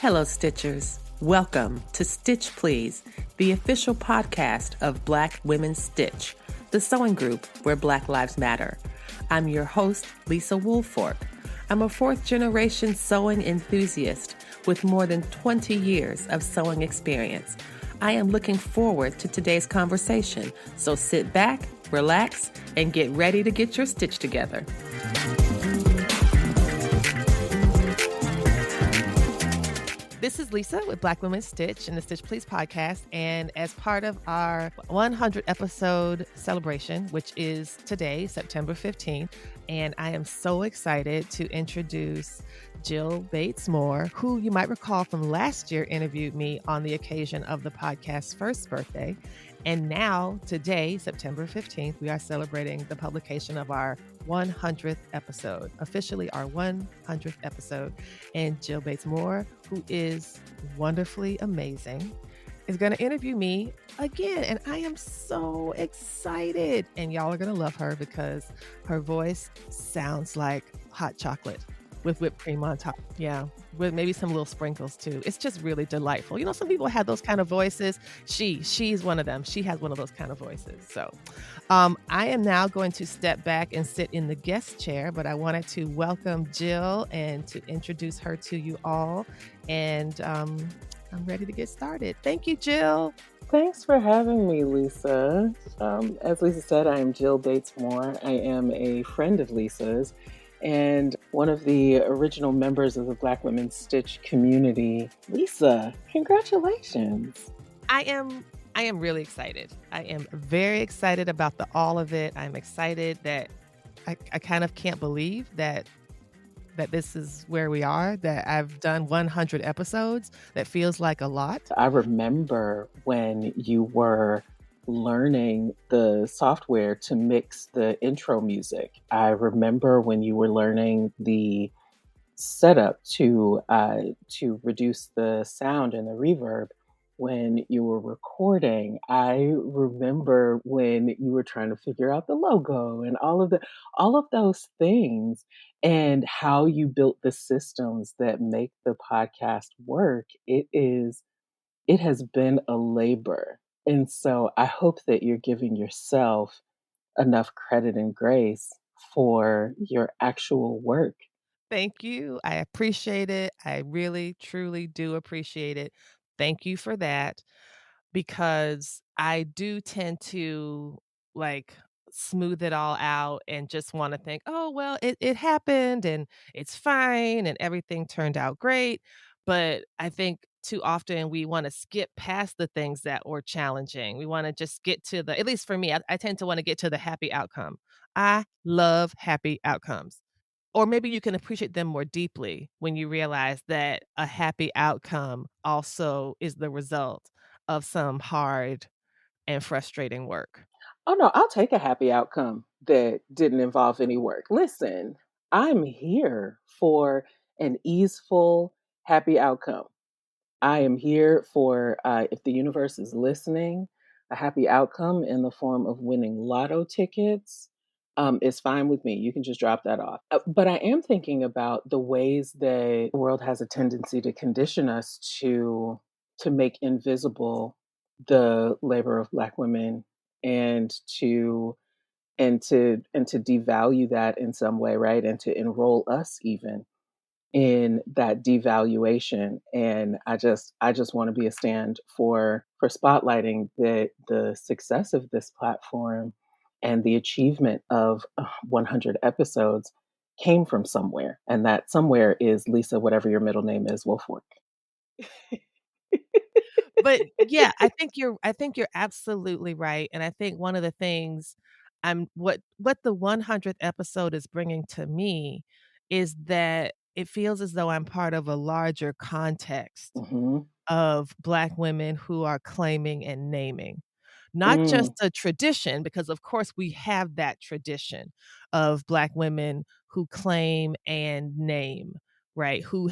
Hello, Stitchers. Welcome to Stitch Please, the official podcast of Black Women Stitch, the sewing group where Black Lives Matter. I'm your host, Lisa Woolfork. I'm a fourth-generation sewing enthusiast with more than 20 years of sewing experience. I am looking forward to today's conversation, so sit back, relax, and get ready to get your stitch together. This is Lisa with Black Women Stitch and the Stitch Please podcast. And as part of our 100 episode celebration, which is today, September 15th, and I am so excited to introduce Jill Bates Moore, who you might recall from last year interviewed me on the occasion of the podcast's first birthday. And now, today, September 15th, we are celebrating the publication of our 100th episode, officially our 100th episode. And Jill Bates Moore, who is wonderfully amazing, is going to interview me again. And I am so excited. And y'all are going to love her because her voice sounds like hot chocolate with whipped cream on top. Yeah, with maybe some little sprinkles too. It's just really delightful. You know, some people have those kind of voices. She's one of them. She has one of those kind of voices. So I am now going to step back and sit in the guest chair, but I wanted to welcome Jill and to introduce her to you all. And I'm ready to get started. Thank you, Jill. Thanks for having me, Lisa. As Lisa said, I am Jill Bates Moore. I am a friend of Lisa's and one of the original members of the Black Women Stitch community. Lisa, congratulations. I am really excited. I am very excited about all of it. I'm excited that I kind of can't believe that this is where we are, that I've done 100 episodes. That feels like a lot. I remember when you were learning the software to mix the intro music. I remember when you were learning the setup to reduce the sound and the reverb when you were recording. I remember when you were trying to figure out the logo and all of those things, and how you built the systems that make the podcast work. It has been a labor. And so I hope that you're giving yourself enough credit and grace for your actual work. Thank you. I appreciate it. I really, truly do appreciate it. Thank you for that, because I do tend to smooth it all out and just want to think, oh, well, it happened and it's fine and everything turned out great. But I think too often we want to skip past the things that were challenging. We want to just get to at least for me, I tend to want to get to the happy outcome. I love happy outcomes. Or maybe you can appreciate them more deeply when you realize that a happy outcome also is the result of some hard and frustrating work. Oh no, I'll take a happy outcome that didn't involve any work. Listen, I'm here for an easeful, happy outcome. I am here for, if the universe is listening, a happy outcome in the form of winning lotto tickets is fine with me. You can just drop that off. But I am thinking about the ways that the world has a tendency to condition us to make invisible the labor of Black women, and to devalue that in some way, right? And to enroll us even in that devaluation. And I just want to be a stand for spotlighting the success of this platform and the achievement of 100 episodes came from somewhere, and that somewhere is Lisa, whatever your middle name is, Woolfork. But yeah, I think you're absolutely right. And I think one of the things what the 100th episode is bringing to me is that it feels as though I'm part of a larger context of Black women who are claiming and naming. Not just a tradition, because of course we have that tradition of Black women who claim and name, right? Who've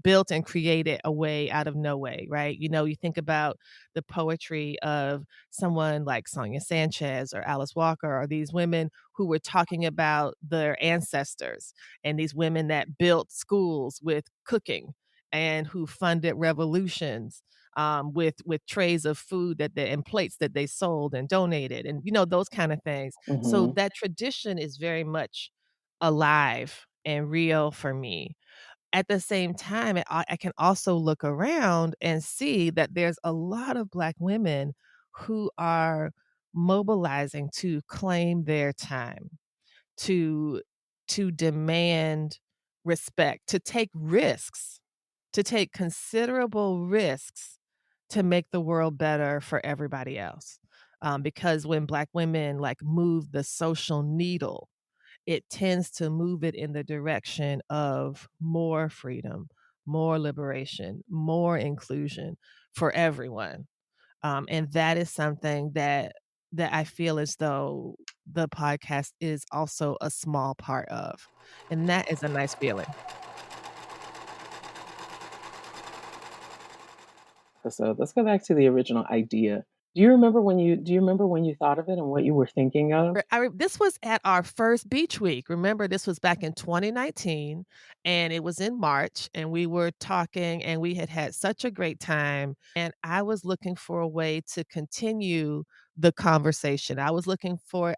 built and created a way out of no way, right? You know, you think about the poetry of someone like Sonia Sanchez or Alice Walker, or these women who were talking about their ancestors, and these women that built schools with cooking and who funded revolutions with trays of food that they and plates that they sold and donated, and those kind of things. So Hmm. that tradition is very much alive and real for me. At the same time, I can also look around and see that there's a lot of Black women who are mobilizing to claim their time, to demand respect, to take risks, to take considerable risks to make the world better for everybody else. Because when Black women, like, move the social needle, it tends to move it in the direction of more freedom, more liberation, more inclusion for everyone. And that is something that I feel as though the podcast is also a small part of, and that is a nice feeling. So let's go back to the original idea. Do you remember when you thought of it and what you were thinking of? This was at our first beach week. Remember, this was back in 2019, and it was in March, and we were talking, and we had had such a great time, and I was looking for a way to continue the conversation. I was looking for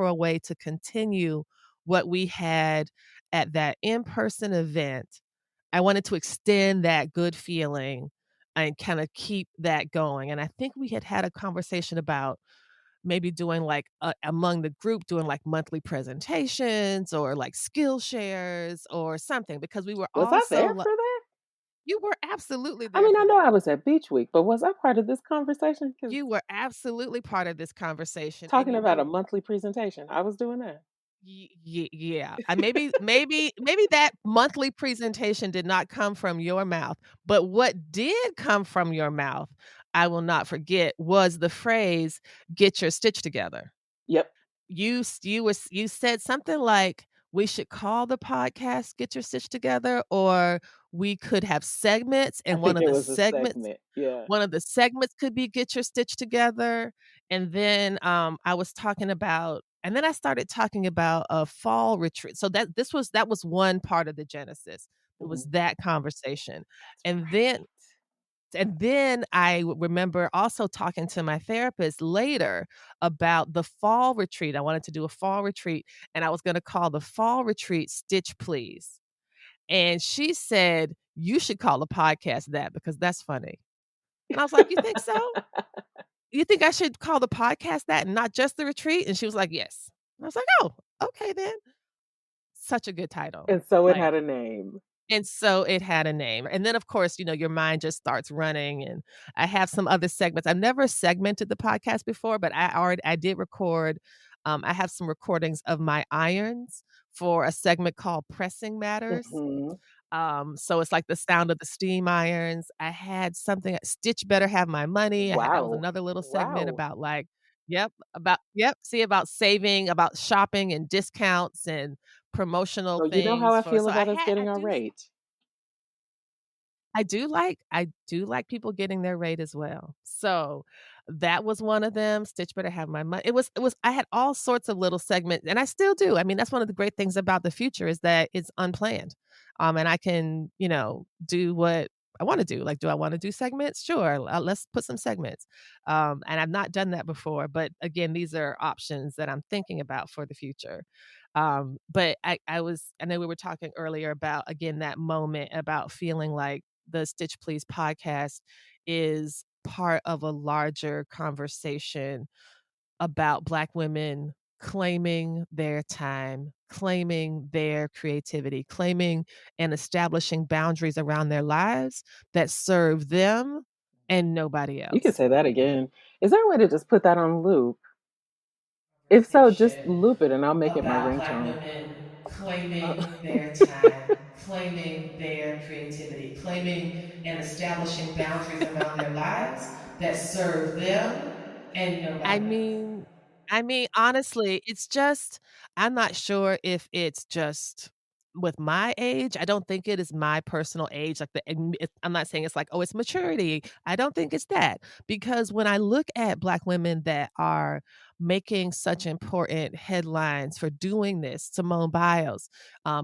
a way to continue what we had at that in-person event. I wanted to extend that good feeling and kinda keep that going, and I think we had had a conversation about maybe doing like among the group doing like monthly presentations or like skill shares or something because we were Was all I so there for that? you were absolutely I there mean, I for know that. I was at Beach Week, but was I part of this conversation? Because You were absolutely part of this conversation, and talking about a monthly presentation, I was doing that. Yeah. Maybe that monthly presentation did not come from your mouth, but what did come from your mouth, I will not forget, was the phrase, "Get your stitch together." Yep, You said something like, "We should call the podcast Get Your Stitch Together," or we could have segments, I and think it was a segment. Yeah. one of the segments could be Get Your Stitch Together, and then, I was talking about and then I started talking about a fall retreat. So that was one part of the genesis. It was Mhm. that conversation, That's and then right. remember also talking to my therapist later about the fall retreat. I wanted to do a fall retreat, and I was gonna call the fall retreat Stitch Please. And she said, "You should call the podcast that because that's funny." And I was like, "You think so? You think I should call the podcast that and not just the retreat?" And she was like, "Yes." And I was like, "Oh, okay then." Such a good title. And so it Like had a name. And so it had a name. And then, of course, your mind just starts running, and I have some other segments. I've never segmented the podcast before, but I did record, I have some recordings of my irons for a segment called Pressing Matters. Mhm. So it's like the sound of the steam irons. I had something Stitch Better Have My Money. That was Wow. another little segment Wow. about, like about saving, about shopping and discounts and promotional So you know how things I for feel so about us I getting our do rate. I do like people getting their rate as well. So, that was one of them, Stitch Better Have My Money. It was I had all sorts of little segments, and I still do. I mean, that's one of the great things about the future is that it's unplanned. And I can, do what I wanna do. Like, do I wanna do segments? Sure, let's put some segments. And I've not done that before, but again, these are options that I'm thinking about for the future. But I know we were talking earlier about, again, that moment about feeling like the Stitch Please podcast is part of a larger conversation about Black women claiming their time, claiming their creativity, claiming and establishing boundaries around their lives that serve them and nobody You could else. say that again. Is there a way to just put that on loop? If so, just Conversation loop it and I'll make it my about Black ringtone. women Uh, claiming their time, claiming their creativity, claiming and establishing boundaries around their lives that serve them and I nobody else. Honestly, it's just I'm not sure if it's just with my age, I don't think it is my personal age, like, I'm not saying it's like, "Oh, it's maturity." I don't think it's that, because when I look at Black women that are making such important headlines for doing this, Simone Biles,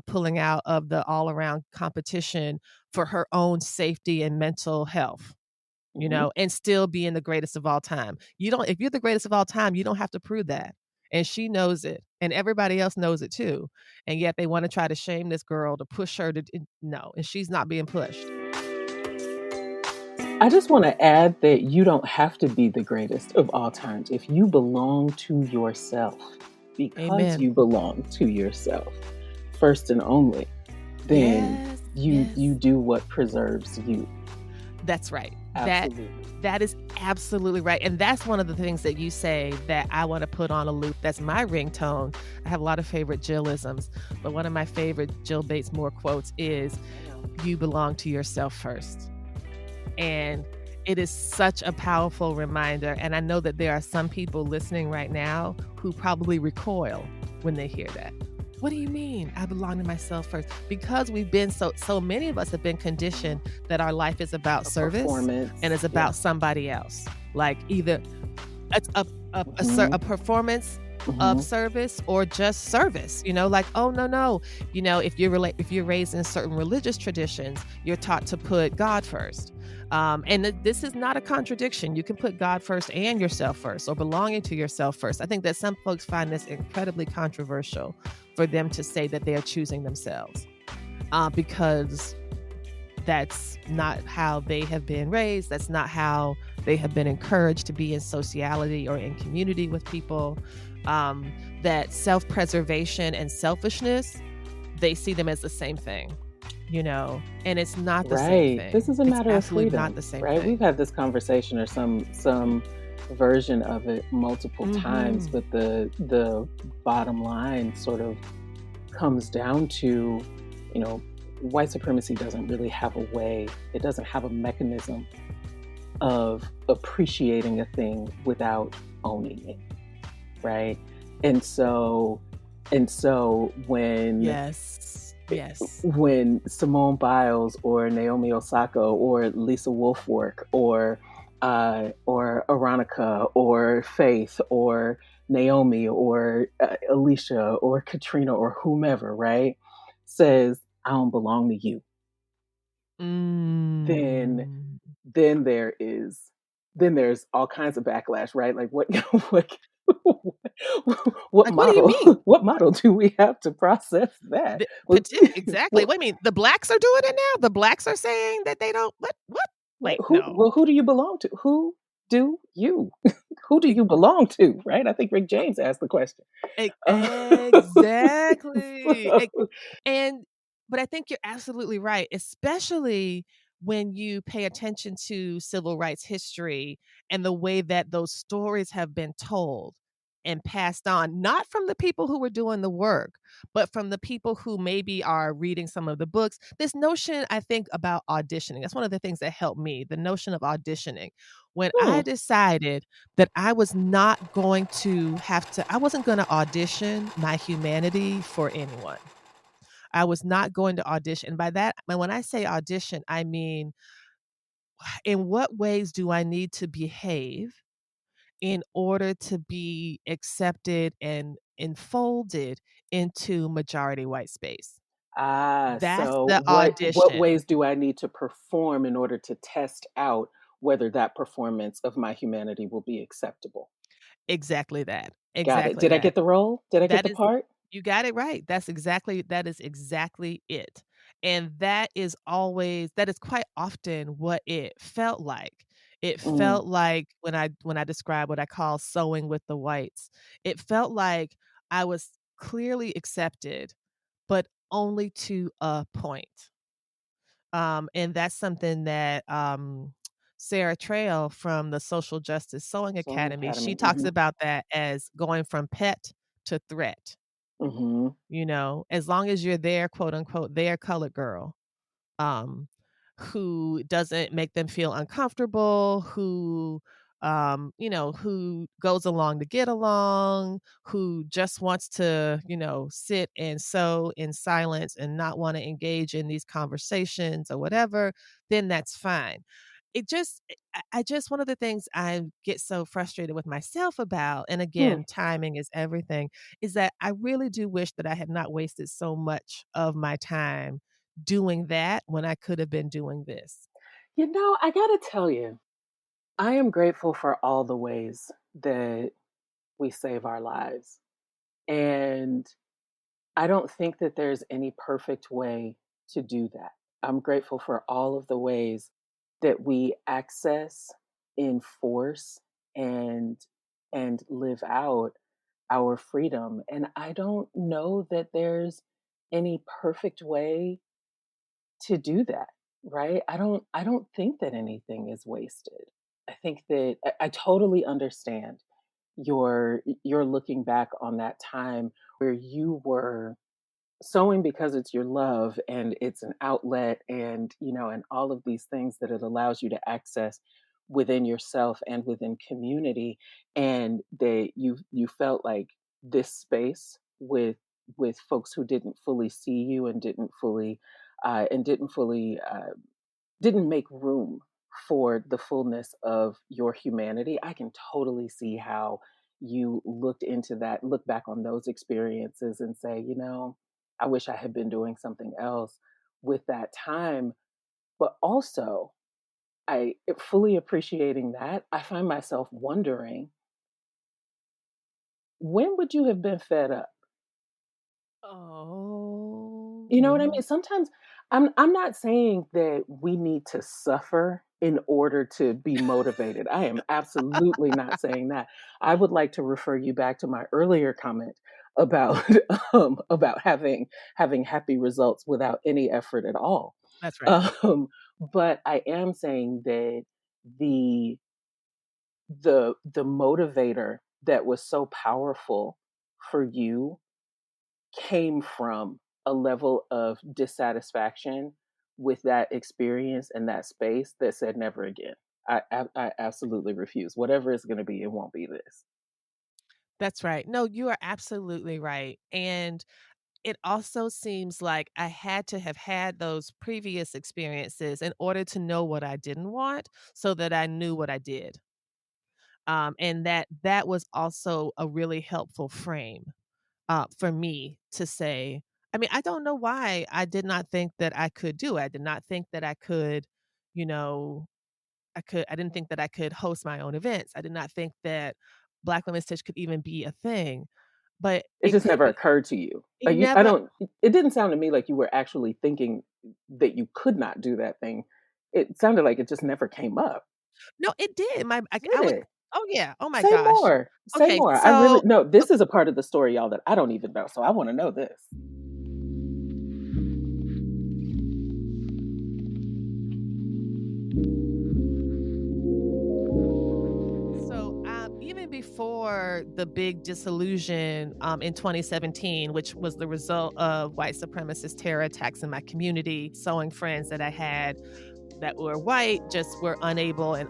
pulling out of the all-around competition for her own safety and mental health, Mhm. and still being the greatest of all time. You don't If you're the greatest of all time, you don't have to prove that. And she knows it, and everybody else knows it too. And yet they wanna try to shame this girl to push her to d no, and she's not being pushed. I just want to add that you don't have to be the greatest of all times. If you belong to yourself, because Amen. you belong to yourself, first and only, then Yes, you yes. do what preserves you. That's right. That Absolutely. that is absolutely right, and that's one of the things that you say that I wanna put on a loop. That's my ringtone. I have a lot of favorite Jillisms, but one of my favorite Jill Bates Moore quotes is, I know. "You belong to yourself first." And it is such a powerful reminder, and I know that there are some people listening right now who probably recoil when they hear that. "What do you mean, I belong to myself first?" Because we've been so many of us have been conditioned that our life is about A service and performance. is Yeah. about somebody else. Like, either it's Hmm. a performance of Hmm. service or just service, like, "Oh, no, no." If you're raised in certain religious traditions, you're taught to put God first. And this is not a contradiction. You can put God first and yourself first, or belonging to yourself first. I think that some folks find this incredibly controversial for them to say that they are choosing themselves, because that's not how they have been raised. That's not how they have been encouraged to be in sociality or in community with people. Um, that self preservation and selfishness, they see them as the same thing, and it's not the same Right. This thing. is a It's matter of absolutely not freedom, the same right? We've thing. had this conversation or some version of it multiple times, Mhm. but the bottom line sort of comes down to, you know, white supremacy doesn't really have a way, it doesn't have a mechanism of appreciating a thing without owning it, right? And so when Yes. Yes. Simone Biles or Naomi Osaka or Lisa Wolfwork or Aronica or Faith or Naomi or Alicia or Katrina or whomever, right, says I don't belong to you, then Mm. then there is there's all kinds of backlash, right? Like what what what Like, what do you model mean? what model do we have to process that? Exactly. Well, What do you mean? The blacks are doing it now? The blacks are saying that they don't what? What? right. Wait, no. Who do you belong to? Who do you? Who do E you belong to? Right? I think Rick James asked the question. e Uh, exactly. so, And but I think you're absolutely right, especially when you pay attention to civil rights history and the way that those stories have been told and passed on, not from the people who were doing the work, but from the people who maybe are reading some of the books. This notion, I think, about auditioning, that's one of the things that helped me, the notion of auditioning. When hmm, I decided that I wasn't gonna audition my humanity for anyone. I was not going to audition. By that, when I say audition, I mean, in what ways do I need to behave in order to be accepted and enfolded into majority white space? That's so the what audition. ways do I need to perform in order to test out whether that performance of my humanity will be acceptable? Exactly that. Got it. Exactly Did I that. get the role? Did I get That the is part? You got it right. That is exactly it. And that is quite often what it felt like. It Mm. felt like when I describe what I call sewing with the whites, it felt like I was clearly accepted, but only to a point. And that's something that Sarah Trail from the Social Justice Sewing Sewing Academy, she Academy. talks Mhm. about that as going from pet to threat. Mhm. As long as you're their quote unquote their colored girl, um, who doesn't make them feel uncomfortable, who who goes along to get along, who just wants to, sit and sew in silence and not want to engage in these conversations or whatever, then that's fine. It just I just one of the things I get so frustrated with myself about, and Hmm. again, timing is everything, is that I really do wish that I had not wasted so much of my time doing that when I could have been doing this. I gotta tell you, I am grateful for all the ways that we save our lives. And I don't think that there's any perfect way to do that. I'm grateful for all of the ways that we access, enforce, and live out our freedom. And I don't know that there's any perfect way to do that, right? I don't think that anything is wasted. I think that I totally understand you're looking back on that time where you were sewing because it's your love and it's an outlet, and and all of these things that it allows you to access within yourself and within community, and that you felt like this space with folks who didn't fully see you and didn't fully didn't make room for the fullness of your humanity. I can totally see how you look back on those experiences and say, I wish I had been doing something else with that time. But also, fully appreciating that, I find myself wondering, when would you have been fed up? Oh, You know what I yeah. mean? Sometimes I'm not saying that we need to suffer in order to be motivated. I am absolutely not saying that. I would like to refer you back to my earlier comment about about having happy results without any effort at all. That's right. Um, but I am saying that the the motivator that was so powerful for you came from a level of dissatisfaction with that experience and that space that said never again. I absolutely refuse. Whatever it's going to be, it won't be this. That's right. No, you are absolutely right, and it also seems like I had to have had those previous experiences in order to know what I didn't want so that I knew what I did. And that was also a really helpful frame, for me to say, I mean, I don't know why I did not think that I could do it. I did not think that I could, you know, I didn't think that I could host my own events. I did not think that Black Women's Stitch could even be a thing, but It it just could never be. occurred to you. It Like I never. don't. It didn't sound to me like you were actually thinking that you could not do that thing. It sounded like it just never came up. No, it did. Did I would. it? Oh, yeah. Oh my Say gosh. more. Say Okay, more. I really so no. This is a part of the story, y'all, that I don't even know. So I want to know this. even before the big disillusion, in 2017, which was the result of white supremacist terror attacks in my community, sewing friends that I had that were white just were unable and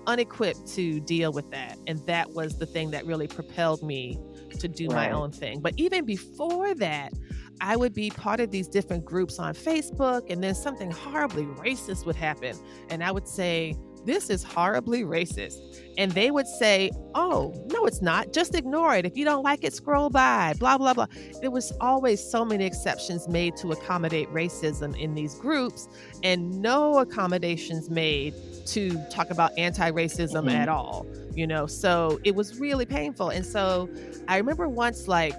unequipped to deal with that. And that was the thing that really propelled me to do my Right. own thing. But even before that, I would be part of these different groups on Facebook, and then something horribly racist would happen. And I would say, this is horribly racist. And they would say, oh, no, it's not. Just ignore it. If you don't like it, scroll by, blah, blah, blah. There was always so many exceptions made to accommodate racism in these groups, and no accommodations made to talk about anti-racism Mhm. at all. So it was really painful. And so I remember once, like,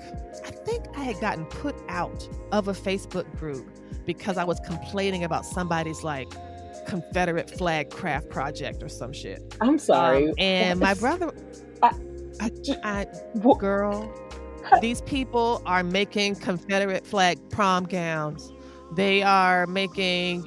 I think I had gotten put out of a Facebook group because I was complaining about somebody's, like, Confederate flag craft project or some shit. I'm sorry. And my brother, I, I, j- I, wh- girl, these people are making Confederate flag prom gowns. They are making,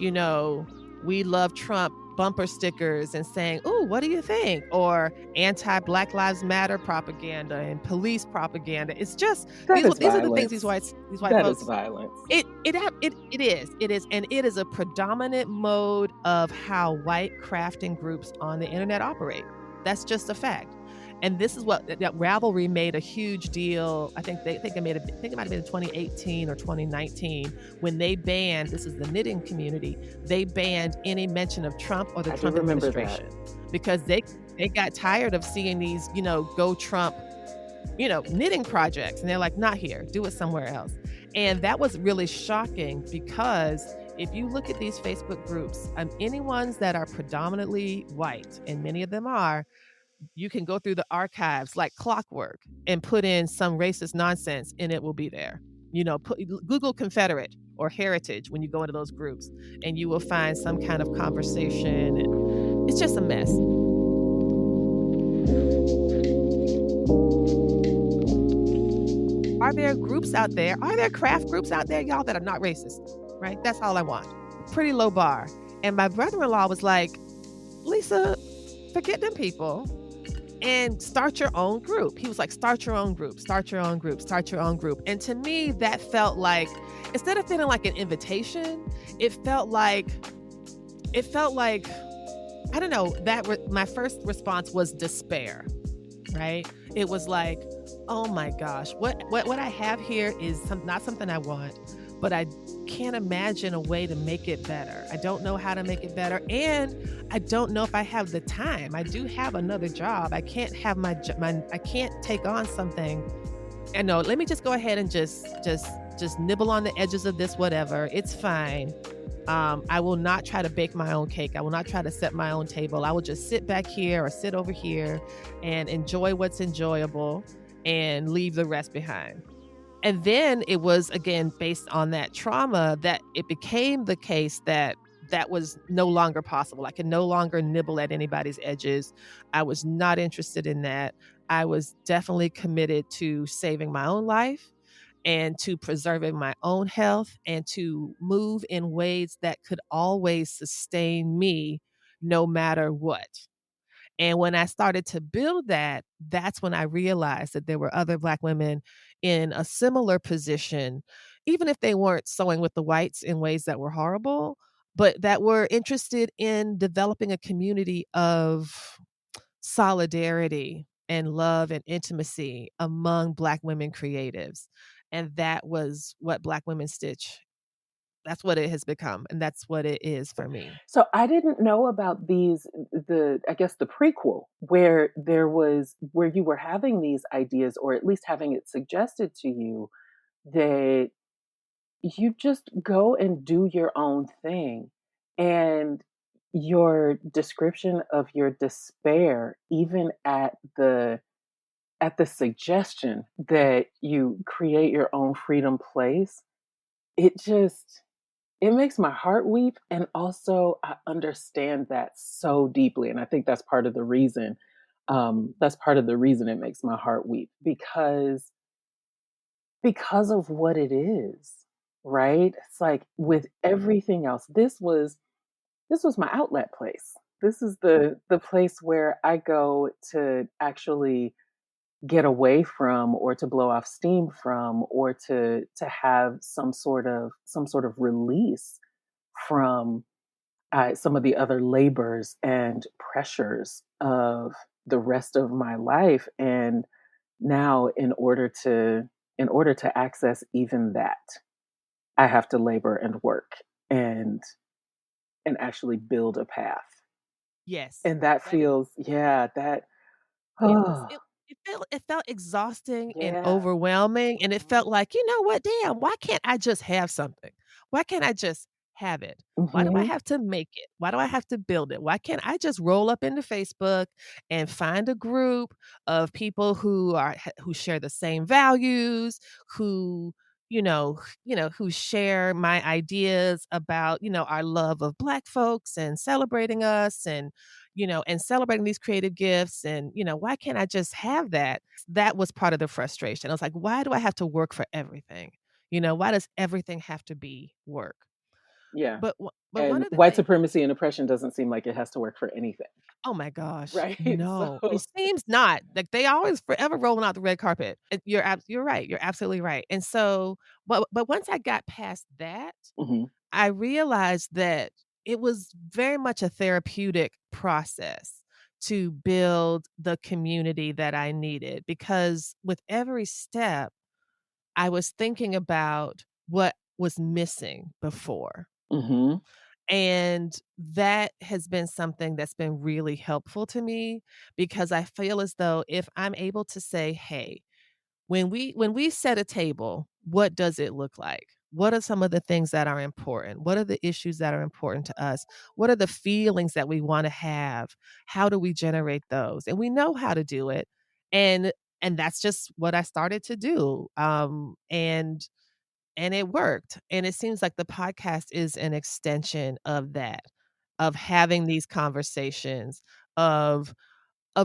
we love Trump bumper stickers and saying, "Ooh, what do you think?" Or anti-Black Lives Matter propaganda and police propaganda. It's just that is these are the things violence. these white That is folks. violence. It is, and it is a predominant mode of how white crafting groups on the internet operate. That's just a fact. And this is what that Ravelry made a huge deal. I think it made I think it might have been 2018 or 2019 when they banned, this is the knitting community, they banned any mention of Trump or the I do Trump remember administration that. because they got tired of seeing these, go Trump, knitting projects. And they're like, not here, do it somewhere else. And that was really shocking because if you look at these Facebook groups, any ones that are predominantly white, and many of them are, you can go through the archives like clockwork and put in some racist nonsense and it will be there. Google Confederate or heritage when you go into those groups and you will find some kind of conversation. And it's just a mess. Are there groups out there? Are there craft groups out there, y'all, that are not racist? Right? That's all I want. Pretty low bar. And my brother-in-law was like, Lisa, forget them people and start your own group. He was like, start your own group, start your own group, start your own group. And to me, that felt like, instead of feeling like an invitation, it felt like, I don't know, my first response was despair, right? It was like, oh my gosh, what I have here is not something I want, but I can't imagine a way to make it better. I don't know how to make it better. And I don't know if I have the time. I do have another job. I can't have I can't take on something. And no, let me just go ahead and just nibble on the edges of this, whatever. It's fine. I will not try to bake my own cake. I will not try to set my own table. I will just sit back here or sit over here and enjoy what's enjoyable and leave the rest behind. And then it was, again, based on that trauma that it became the case that was no longer possible. I could no longer nibble at anybody's edges. I was not interested in that. I was definitely committed to saving my own life and to preserving my own health and to move in ways that could always sustain me no matter what. And when I started to build that, that's when I realized that there were other Black women in a similar position, even if they weren't sewing with the whites in ways that were horrible, but that were interested in developing a community of solidarity and love and intimacy among Black women creatives. And that was what Black Women Stitch, that's what it has become. And that's what it is for me. So I didn't know about I guess the prequel where where you were having these ideas, or at least having it suggested to you that you just go and do your own thing. And your description of your despair, even at the suggestion that you create your own freedom place, it just it makes my heart weep. And also I understand that so deeply. And I think that's part of the reason it makes my heart weep, because of what it is, right? It's like with everything else, this was my outlet place. This is the place where I go to actually get away from, or to blow off steam from, or to have some sort of release from some of the other labors and pressures of the rest of my life. And now, in order to access even that, I have to labor and work and actually build a path. Yes. And that That is, feels, yeah, that, it was oh, it felt exhausting and yeah. overwhelming, and it felt like, you know what, damn, why can't I just have something? Why can't I just have it? Why do I Hmm. have to make it? Why do I have to build it? Why can't I just roll up into Facebook and find a group of people who share the same values, who who share my ideas about, our love of Black folks and celebrating us, and celebrating these creative gifts. And, why can't I just have that? That was part of the frustration. I was like, why do I have to work for everything? Why does everything have to be work? Yeah. But one And of the white things, supremacy and oppression doesn't seem like it has to work for anything. oh my gosh, Right. no, it So, seems not. Like they always forever rolling out the red carpet. You're right. You're absolutely right. And so, but once I got past that, mhm. I realized that it was very much a therapeutic process to build the community that I needed, because with every step, I was thinking about what was missing before. Mm-hmm. And that has been something that's been really helpful to me, because I feel as though if I'm able to say, "Hey, when we set a table, what does it look like? What are some of the things that are important? What are the issues that are important to us? What are the feelings that we want to have? How do we generate those?" And we know how to do it. And and that's just what I started to do. And it worked. And it seems like the podcast is an extension of that, of having these conversations, of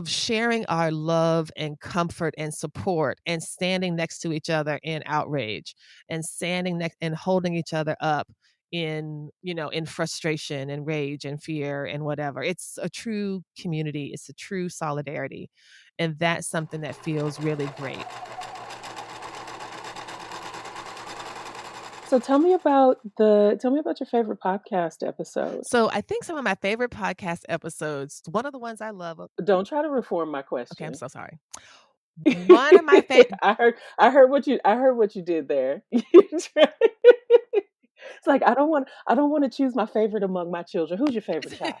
sharing our love and comfort and support, and standing next to each other in outrage, and standing next and holding each other up in, in frustration and rage and fear and whatever. It's a true community, it's a true solidarity. And that's something that feels really great. So tell me about your favorite podcast episode. So I think some of my favorite podcast episodes, one of the ones I love. Don't try to reform my Okay, I'm question. so sorry. One of my favorite. I heard what you did there. It's like I don't want to choose my favorite among my children. Who's your favorite child?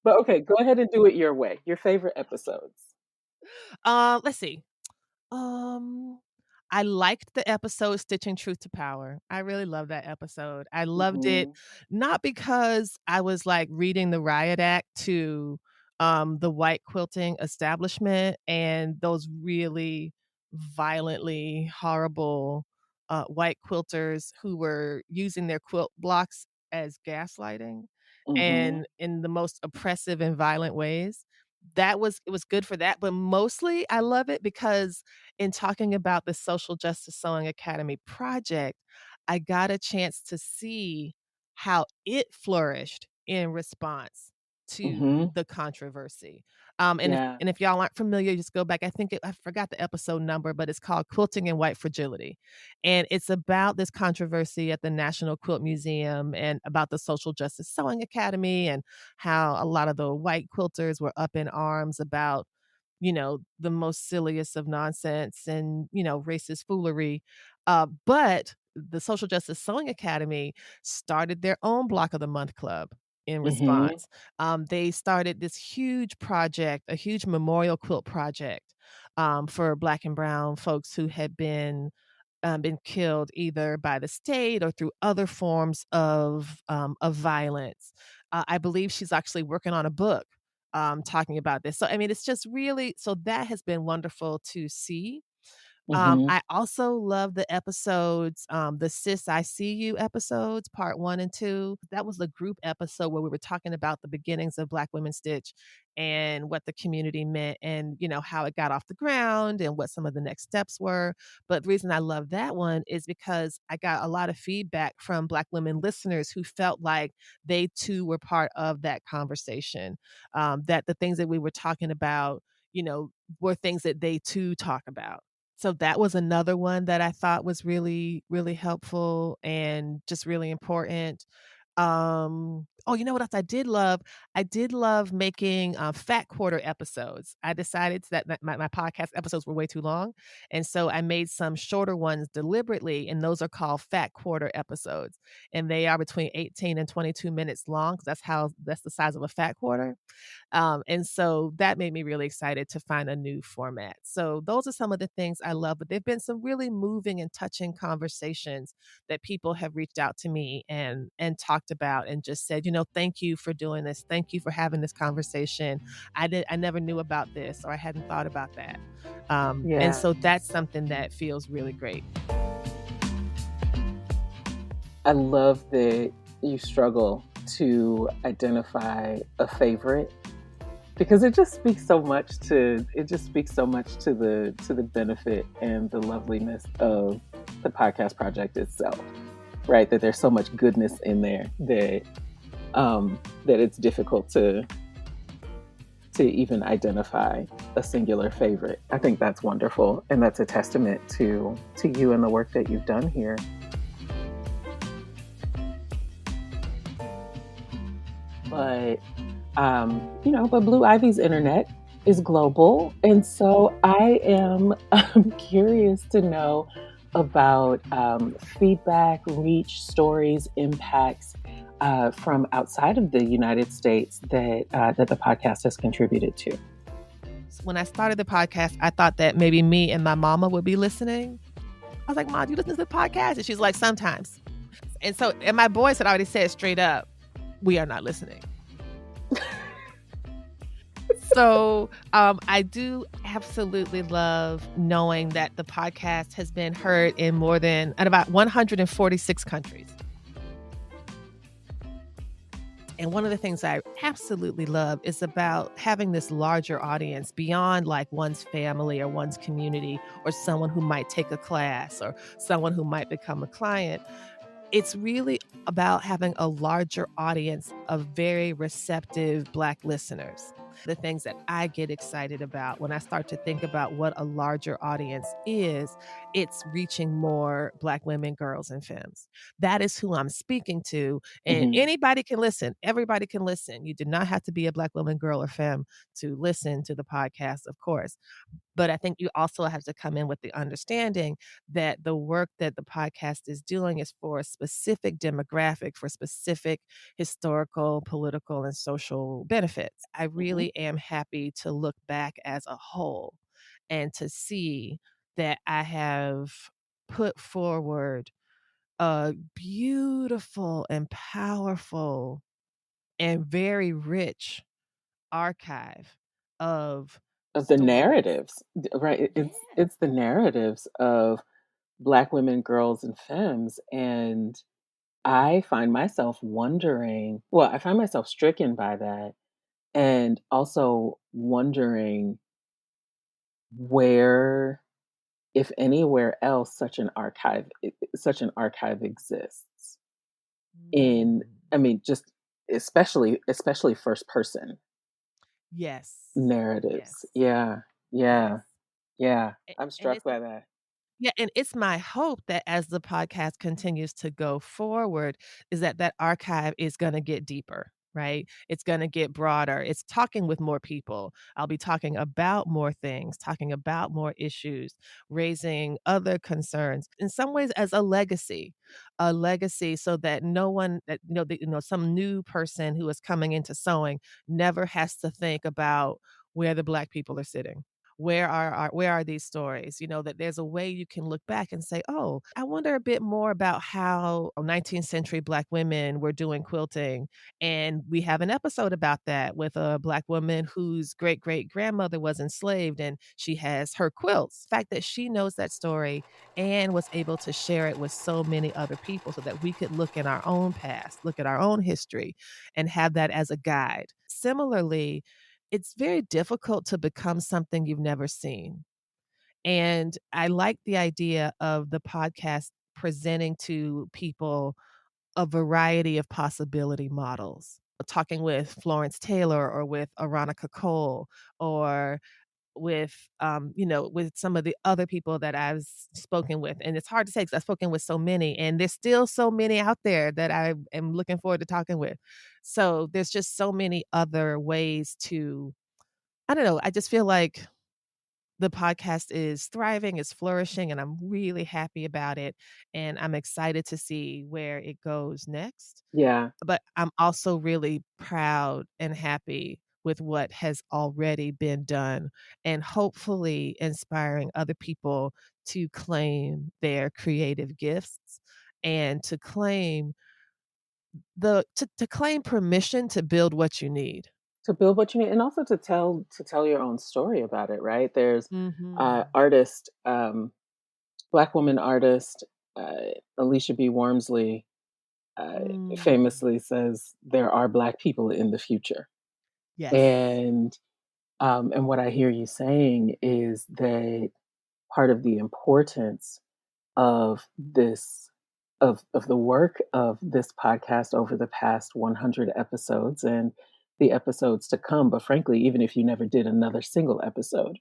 But okay, go ahead and do it your way. Your favorite episodes. Let's see. Um, I liked the episode Stitching Truth to Power. I really loved that episode. I loved it Hmm. not because I was like reading the riot act to the white quilting establishment and those really violently horrible white quilters who were using their quilt blocks as gaslighting Hmm. and in the most oppressive and violent ways. It was good for that, but mostly I love it because in talking about the Social Justice Sewing Academy project, I got a chance to see how it flourished in response to Hmm. the controversy. Yeah. And if y'all aren't familiar, just go back. I forgot the episode number, but it's called Quilting and White Fragility. And it's about this controversy at the National Quilt Museum and about the Social Justice Sewing Academy, and how a lot of the white quilters were up in arms about, the most silliest of nonsense and, racist foolery. But the Social Justice Sewing Academy started their own Block of the Month club in Hmm. response. They started this huge project, a huge memorial quilt project for Black and Brown folks who had been killed either by the state or through other forms of violence. I believe she's actually working on a book talking about this. So I mean, it's just really, so that has been wonderful to see. Hmm. I also love the episodes, the Sis I See You episodes, part 1 and 2. That was the group episode where we were talking about the beginnings of Black Women Stitch and what the community meant, and, how it got off the ground and what some of the next steps were. But the reason I love that one is because I got a lot of feedback from Black women listeners who felt like they too were part of that conversation, that the things that we were talking about, were things that they too talk about. So that was another one that I thought was really, really helpful and just really important. Oh, you know what else I did love? I did love making fat quarter episodes. I decided that my podcast episodes were way too long. And so I made some shorter ones deliberately, and those are called fat quarter episodes. And they are between 18 and 22 minutes long, because that's the size of a fat quarter. And so that made me really excited to find a new format. So those are some of the things I love, but there've been some really moving and touching conversations that people have reached out to me and talked about and just said, thank you for doing this. Thank you for having this conversation. I never knew about this, or I hadn't thought about that. And Yeah. so that's something that feels really great. I love that you struggle to identify a favorite, because it just speaks so much to the benefit and the loveliness of the podcast project itself, right? That there's so much goodness in there that that it's difficult to even identify a singular favorite. I think that's wonderful, and that's a testament to you and the work that you've done here. But But Blue Ivy's internet is global. And so I am curious to know about feedback, reach, stories, impacts from outside of the United States that the podcast has contributed to. When I started the podcast, I thought that maybe me and my mama would be listening. I was like, Mom, do you listen to the podcast? And she's like, sometimes. And my boys had already said straight up, we are not listening. So I do absolutely love knowing that the podcast has been heard in about 146 countries. And one of the things I absolutely love is about having this larger audience beyond like one's family or one's community or someone who might take a class or someone who might become a client. It's really about having a larger audience of very receptive Black listeners. The things that I get excited about when I start to think about what a larger audience is, it's reaching more Black women, girls, and femmes. That is who I'm speaking to. And anybody can listen. Everybody can listen. You do not have to be a Black woman, girl, or femme to listen to the podcast, of course. But I think you also have to come in with the understanding that the work that the podcast is doing is for a specific demographic, for specific historical, political, and social benefits. I really am happy to look back as a whole and to see that I have put forward a beautiful and powerful and very rich archive of Of the stories. narratives, right? It's the narratives of Black women, girls, and femmes. And I find myself wondering, well, I find myself stricken by that, and also wondering where, if anywhere else, such an archive exists. In, I mean, just especially first person Yes. narratives. Yes. Yeah, yeah, yeah. I'm And struck by that. yeah, and it's my hope that as the podcast continues to go forward, is that that archive is gonna get deeper, right? It's gonna get broader. It's talking with more people. I'll be talking about more things, talking about more issues, raising other concerns, in some ways as a legacy so that no one that, some new person who is coming into sewing never has to think about where the Black people are sitting. Where are these stories? That there's a way you can look back and say, oh, I wonder a bit more about how 19th century Black women were doing quilting. And we have an episode about that with a Black woman whose great great grandmother was enslaved and she has her quilts. The fact that she knows that story and was able to share it with so many other people so that we could look in our own past, look at our own history, and have that as a guide. Similarly, it's very difficult to become something you've never seen. And I like the idea of the podcast presenting to people a variety of possibility models. Talking with Florence Taylor or with Aronica Cole or with some of the other people that I've spoken with. And it's hard to say because I've spoken with so many, and there's still so many out there that I am looking forward to talking with. So there's just so many other ways to, I don't know, I just feel like the podcast is thriving, it's flourishing, and I'm really happy about it. And I'm excited to see where it goes next. Yeah. But I'm also really proud and happy with what has already been done and hopefully inspiring other people to claim their creative gifts and to claim to claim permission to build what you need. To build what you need, and also to tell your own story about it, right? There's Mhm. artist, Black woman artist, Alicia B. Wormsley, Mm. famously says there are Black people in the future. Yes. And what I hear you saying is that part of the importance of this of the work of this podcast over the past 100 episodes and the episodes to come, but frankly, even if you never did another single episode,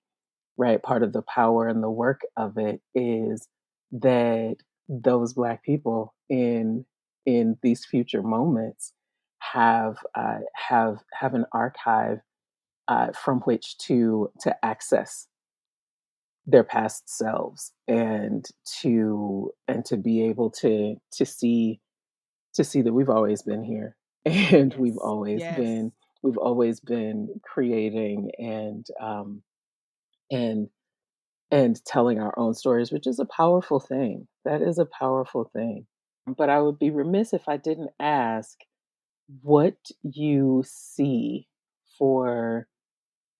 right? Part of the power and the work of it is that those Black people in these future moments have an archive from which to access their past selves, and to be able to see that we've always been here and Yes. Yes. we've always been creating and and telling our own stories, which is a powerful thing. That is a powerful thing. But I would be remiss if I didn't ask what you see for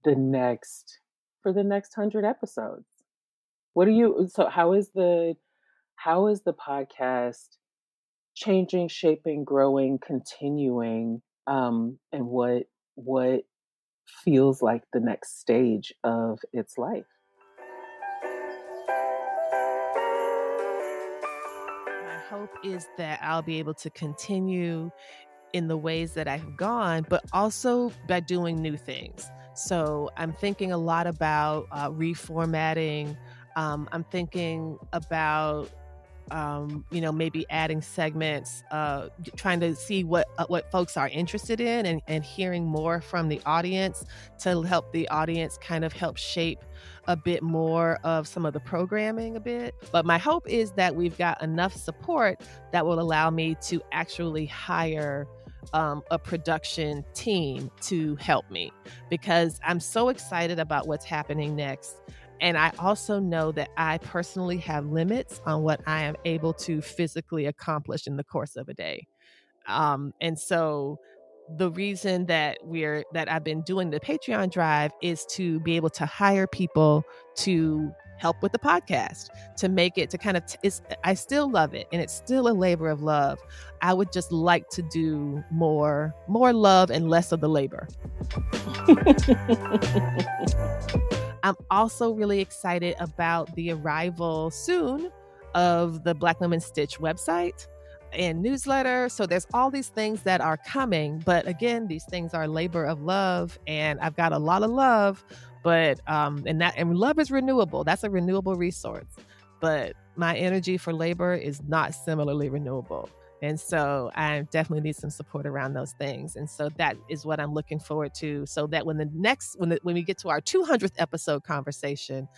the next for the next 100 episodes. What do you so how is the podcast changing, shaping, growing, continuing, and what feels like the next stage of its life? My hope is that I'll be able to continue in the ways that I've gone, but also by doing new things. So I'm thinking a lot about reformatting. I'm thinking about maybe adding segments, trying to see what folks are interested in, and hearing more from the audience to help the audience kind of help shape a bit more of some of the programming a bit. But my hope is that we've got enough support that will allow me to actually hire a production team to help me, because I'm so excited about what's happening next. And I also know that I personally have limits on what I am able to physically accomplish in the course of a day. And so the reason that I've been doing the Patreon drive is to be able to hire people to help with the podcast, to make it to kind of I still love it and it's still a labor of love. I would just like to do more love and less of the labor. I'm also really excited about the arrival soon of the Black Women Stitch website and newsletter. So there's all these things that are coming. But again, these things are labor of love, and I've got a lot of love, but and love is renewable. That's a renewable resource. But my energy for labor is not similarly renewable. And so I definitely need some support around those things. And so that is what I'm looking forward to, so that when we get to our 200th episode conversation,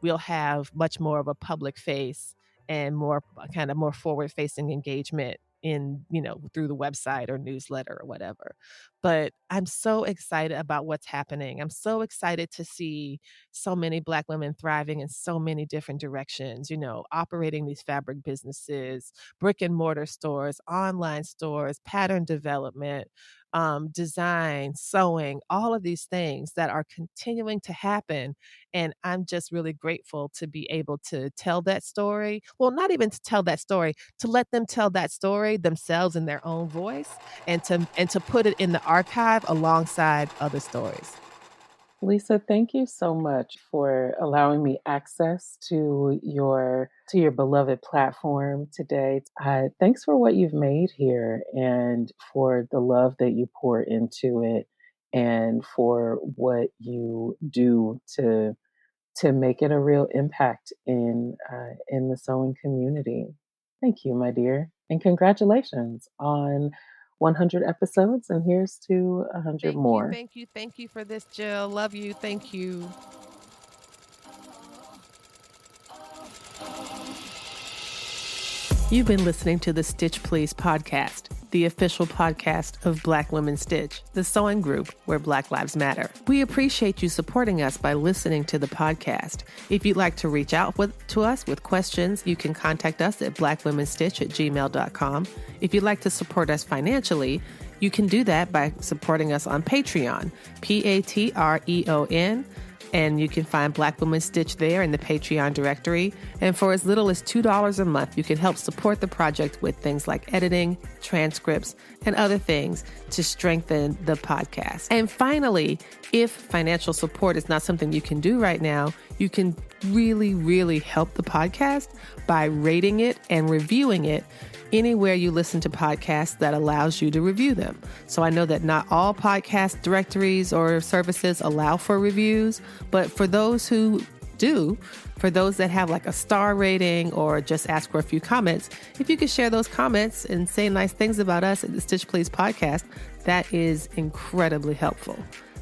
we'll have much more of a public face and more forward facing engagement through the website or newsletter or whatever. But I'm so excited about what's happening. I'm so excited to see so many Black women thriving in so many different directions, operating these fabric businesses, brick and mortar stores, online stores, pattern development, design, sewing, all of these things that are continuing to happen. And I'm just really grateful to be able to tell that story. Well, not even to tell that story, to let them tell that story themselves in their own voice, and to put it in the archive alongside other stories. Lisa, thank you so much for allowing me access to your beloved platform today. Thanks for what you've made here, and for the love that you pour into it, and for what you do to make it a real impact in the sewing community. Thank you, my dear, and congratulations on 100 episodes. And here's to 100 Thank you, more. thank you, thank you for this, Jill. Love you. Thank you. You've been listening to the Stitch Please podcast, the official podcast of Black Women Stitch, the sewing group where Black Lives Matter. We appreciate you supporting us by listening to the podcast. If you'd like to reach out to us with questions, you can contact us at blackwomenstitch@gmail.com. If you'd like to support us financially, you can do that by supporting us on Patreon, Patreon. And you can find Black Women Stitch there in the Patreon directory. And for as little as $2 a month, you can help support the project with things like editing, transcripts, and other things to strengthen the podcast. And finally, if financial support is not something you can do right now, you can really, really help the podcast by rating it and reviewing it anywhere you listen to podcasts that allows you to review them. So I know that not all podcast directories or services allow for reviews, but for those who do, for those that have like a star rating or just ask for a few comments, if you could share those comments and say nice things about us at the Stitch Please podcast, that is incredibly helpful.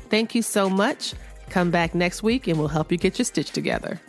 Thank you so much. Come back next week and we'll help you get your stitch together.